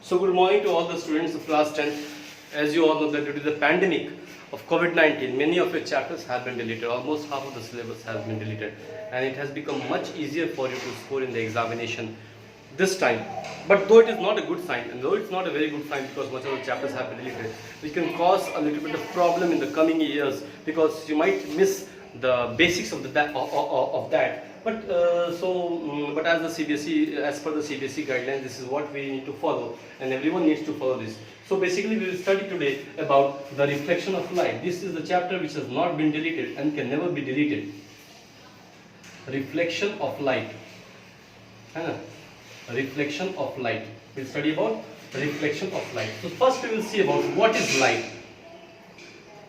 So good morning to all the students of class 10th. As you all know that due to the pandemic of COVID-19, many of your chapters have been deleted. Almost half of the syllabus has been deleted, and it has become much easier for you to score in the examination this time. But though it is not a good sign, and though it's not a very good sign because much of the chapters have been deleted, it can cause a little bit of problem in the coming years because you might miss the basics of that. But but as the CBSE, as per the CBSE guidelines, this is what we need to follow, and everyone needs to follow this. So basically, we will study today about the reflection of light. This is the chapter which has not been deleted and can never be deleted. Reflection of light. Reflection of light. We'll study about reflection of light. So first we will see about what is light.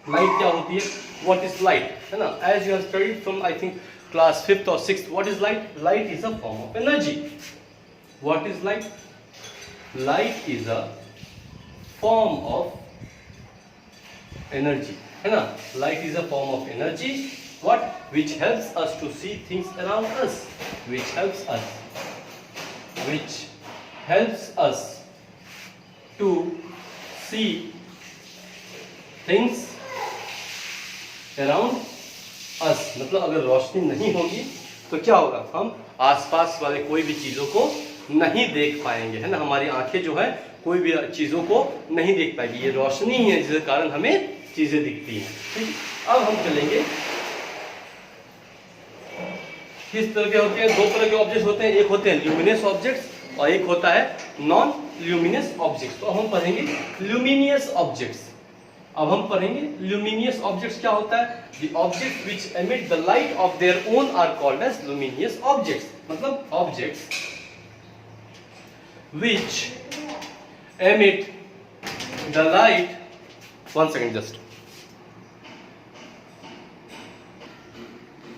Light क्या होती है? What is light? है ना? As you have studied from I think class 5th or 6th, what is light? Light is a form of energy. What is light? Light is a form of energy. है ना? Light is a form of energy. What? Which helps us to see things around us. Which helps us to see things around us. मतलब अगर रोशनी नहीं होगी तो क्या होगा? हम आसपास वाले कोई भी चीजों को नहीं देख पाएंगे, है ना? हमारी आंखें जो है कोई भी चीजों को नहीं देख पाएगी. ये रोशनी ही है जिसके कारण हमें चीजें दिखती हैं. ठीक. अब हम चलेंगे किस तरह के होते हैं. दो तरह के ऑब्जेक्ट्स होते हैं. एक होते हैं ल्यूमिनियस ऑब्जेक्ट्स और एक होता है नॉन ल्यूमिनियस ऑब्जेक्ट्स. तो हम पढ़ेंगे ल्यूमिनियस ऑब्जेक्ट्स. अब हम पढ़ेंगे ल्यूमिनियस ऑब्जेक्ट्स क्या होता है. The objects which emit the light of their own are called as luminous objects. मतलब objects which emit the light. One second just.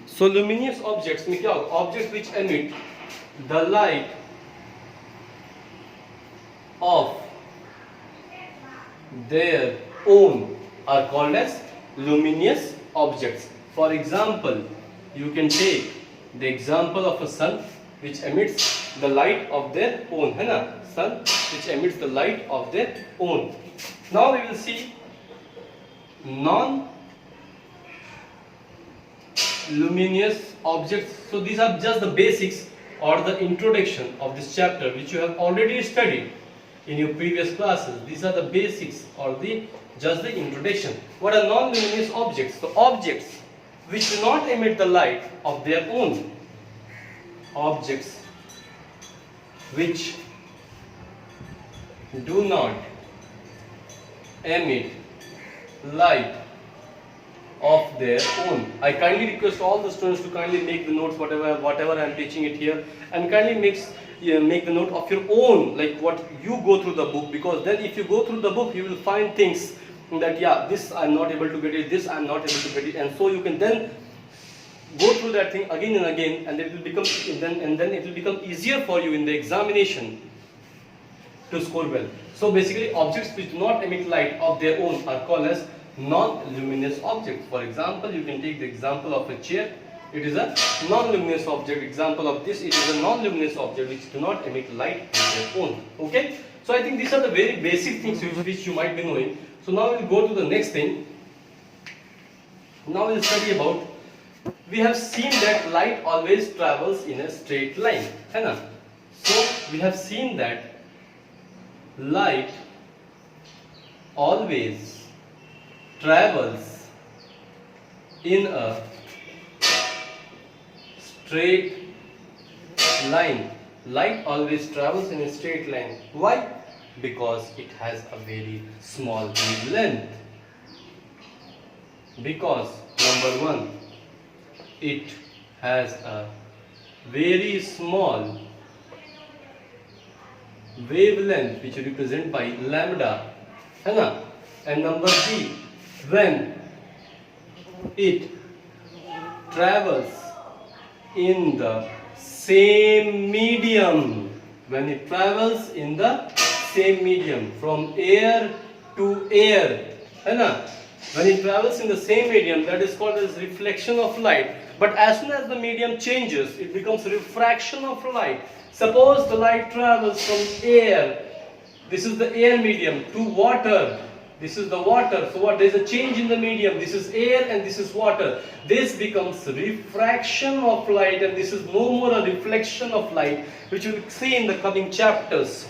So luminous objects में क्या होगा? Objects which emit the light of their own are called as luminous objects. For example, you can take the example of a sun which emits the light of their own, है ना? Sun which emits the light of their own. Now we will see non-luminous objects. So these are just the basics or the introduction of this chapter which you have already studied in your previous classes. These are the basics or just the introduction. What are non-luminous objects? So objects which do not emit the light of their own. Objects which do not emit light of their own. I kindly request all the students to kindly make the notes whatever I am teaching it here, and kindly make the note of your own, like what you go through the book, because then if you go through the book you will find things that this I am not able to get it, this I am not able to get it, and so you can then go through that thing again and again, and it will become then it will become easier for you in the examination to score well. So basically objects which do not emit light of their own are called as non-luminous objects. For example, you can take the example of a chair. It is a non-luminous object. Example of this, it is a non-luminous object which do not emit light of their own. Okay? So I think these are the very basic things which you might be knowing. So now we'll go to the next thing. Now we'll study about, we have seen that light always travels in a straight line. है ना? So we have seen that light always travels in a straight line. Light always travels in a straight line. Why? Because it has a very small wavelength. Because number one, it has a very small wavelength which represent by lambda, है ना? And number B, when it travels in the same medium, when it travels in the same medium from air to air, है ना? When it travels in the same medium, that is called as reflection of light. But as soon as the medium changes, it becomes refraction of light. Suppose the light travels from air This is the air medium to water. This is the water. So what? There is a change in the medium. This is air and this is water. This becomes refraction of light, and this is no more a reflection of light, which we will see in the coming chapters.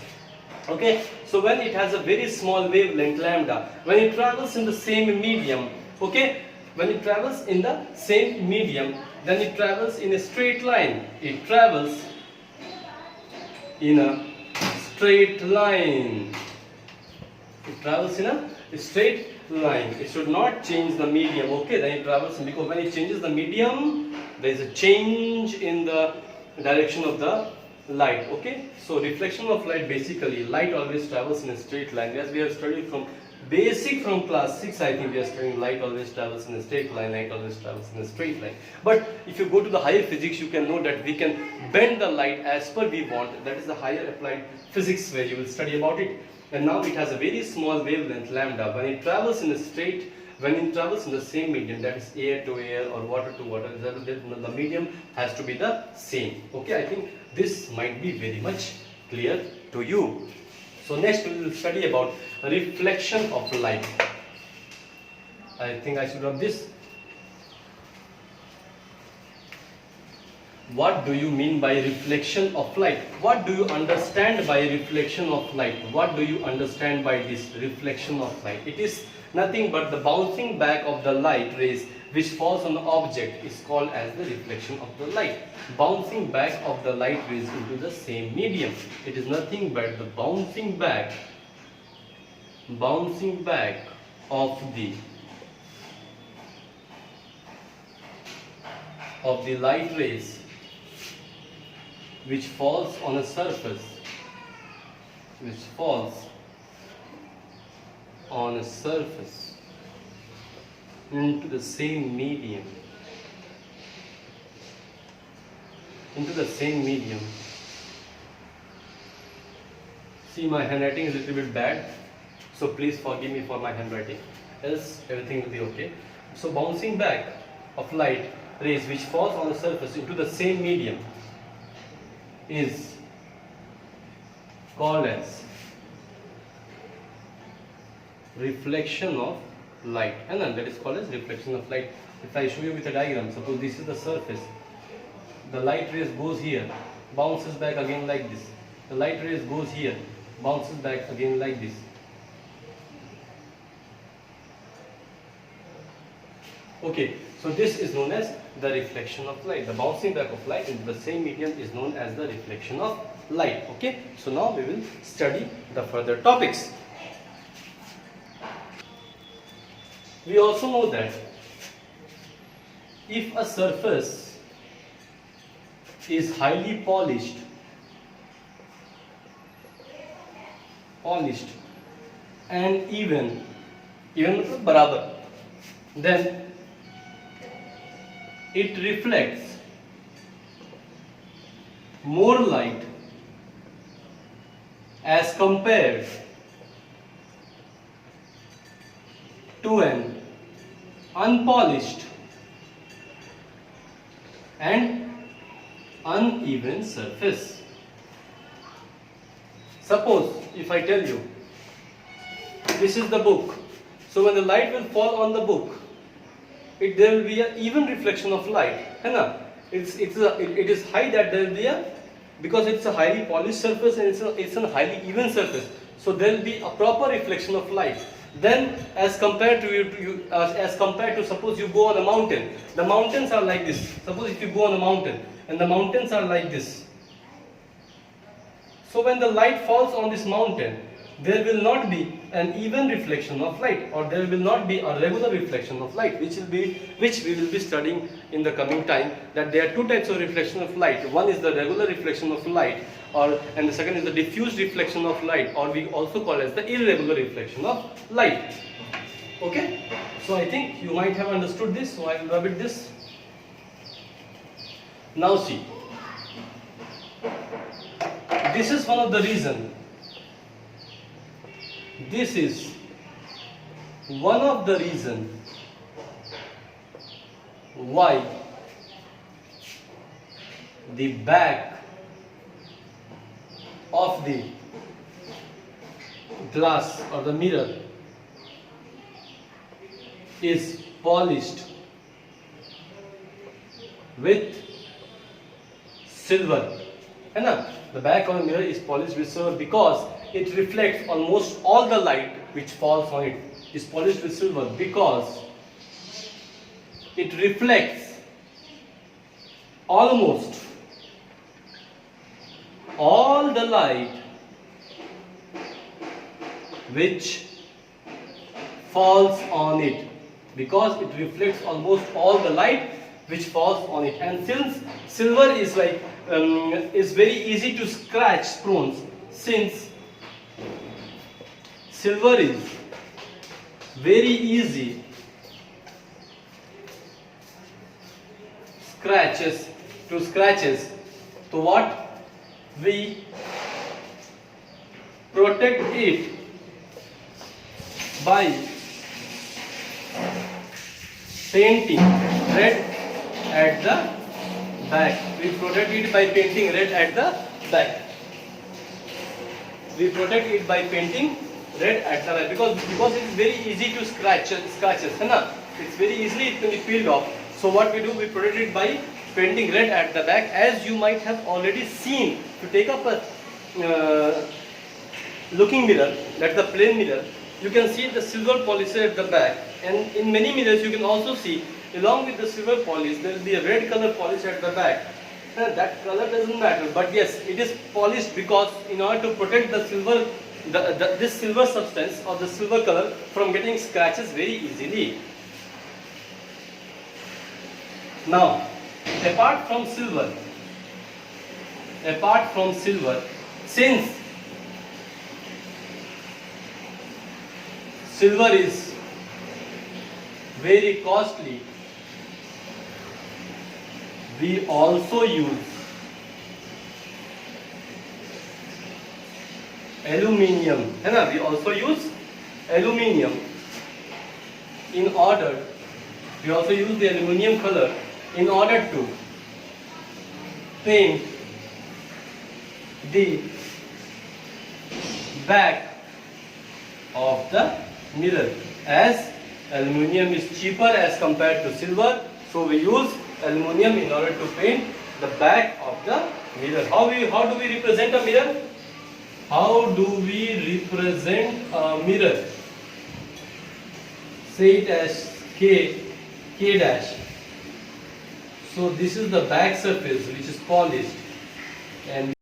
Okay. So when it has a very small wavelength lambda, when it travels in the same medium, okay, when it travels in the same medium, then it travels in a straight line. It travels in a straight line. It travels in a straight line. It should not change the medium. Okay, then it travels, because when it changes the medium, there is a change in the direction of the light. Okay, so reflection of light, basically light always travels in a straight line. As we have studied from basic, from class 6, I think we are studying light always travels in a straight line, light always travels in a straight line. But if you go to the higher physics, you can know that we can bend the light as per we want. That is the higher applied physics, where you will study about it. And now it has a very small wavelength lambda. When it travels in a straight, when it travels in the same medium, that is air to air or water to water, the medium has to be the same. Okay, I think this might be very much clear to you. So next we will study about reflection of light. I think I should have this. What do you mean by reflection of light? What do you understand by reflection of light? What do you understand by this reflection of light? It is nothing but the bouncing back of the light rays which falls on the object is called as the reflection of the light. Bouncing back of the light rays into the same medium. It is nothing but the bouncing back of the light rays which falls on a surface, into the same medium, See, my handwriting is a little bit bad, so please forgive me for my handwriting, else everything will be okay. So bouncing back of light rays which falls on the surface into the same medium is called as reflection of light, and then that is called as reflection of light. If I show you with a diagram, suppose this is the surface, the light rays goes here, bounces back again like this, the light rays goes here, bounces back again like this. Okay, so this is known as the reflection of light. The bouncing back of light into the same medium is known as the reflection of light. Okay, so now we will study the further topics. We also know that if a surface is highly polished and even barabar, then it reflects more light as compared to an unpolished and uneven surface. Suppose if I tell you this is the book, so when the light will fall on the book, there will be an even reflection of light. It is high that there will be because it's a highly polished surface and it's a highly even surface, so there will be a proper reflection of light. Then as compared to suppose you go on a mountain, the mountains are like this. Suppose if you go on a mountain and the mountains are like this, so when the light falls on this mountain, there will not be an even reflection of light, or there will not be a regular reflection of light, which we will be studying in the coming time. That there are two types of reflection of light. One is the regular reflection of light, and the second is the diffuse reflection of light, or we also call as the irregular reflection of light. Okay, so I think you might have understood this, so I will rub it this. Now see, this is one of the reasons. This is one of the reasons why the back of the glass or the mirror is polished with silver, है ना? The back of the mirror is polished with silver because it reflects almost all the light which falls on it. Is polished with silver because it reflects almost all the light which falls on it, because it reflects almost all the light which falls on it. And since silver is like is very easy to scratch stones, since silver is very easy scratches, so what we protect it by painting red at the back. We protect it by painting red at the back. We protect it by painting red at the back because it is very easy to scratches, है ना? It's very easily it can be peeled off. So what we do, we protect it by painting red at the back, as you might have already seen. To take up a looking mirror, that's the plain mirror, you can see the silver polish at the back, and in many mirrors you can also see along with the silver polish there will be a red color polish at the back. That color doesn't matter, but yes, it is polished because in order to protect the silver, this silver substance or the silver color from getting scratches very easily. Now, apart from silver, since silver is very costly, we also use aluminium, है ना? We also use aluminium in order. We also use the aluminium color in order to paint the back of the mirror. As aluminium is cheaper as compared to silver, so we use aluminium in order to paint the back of the mirror. How do we represent a mirror? How do we represent a mirror? Say it as K dash. So this is the back surface which is polished, and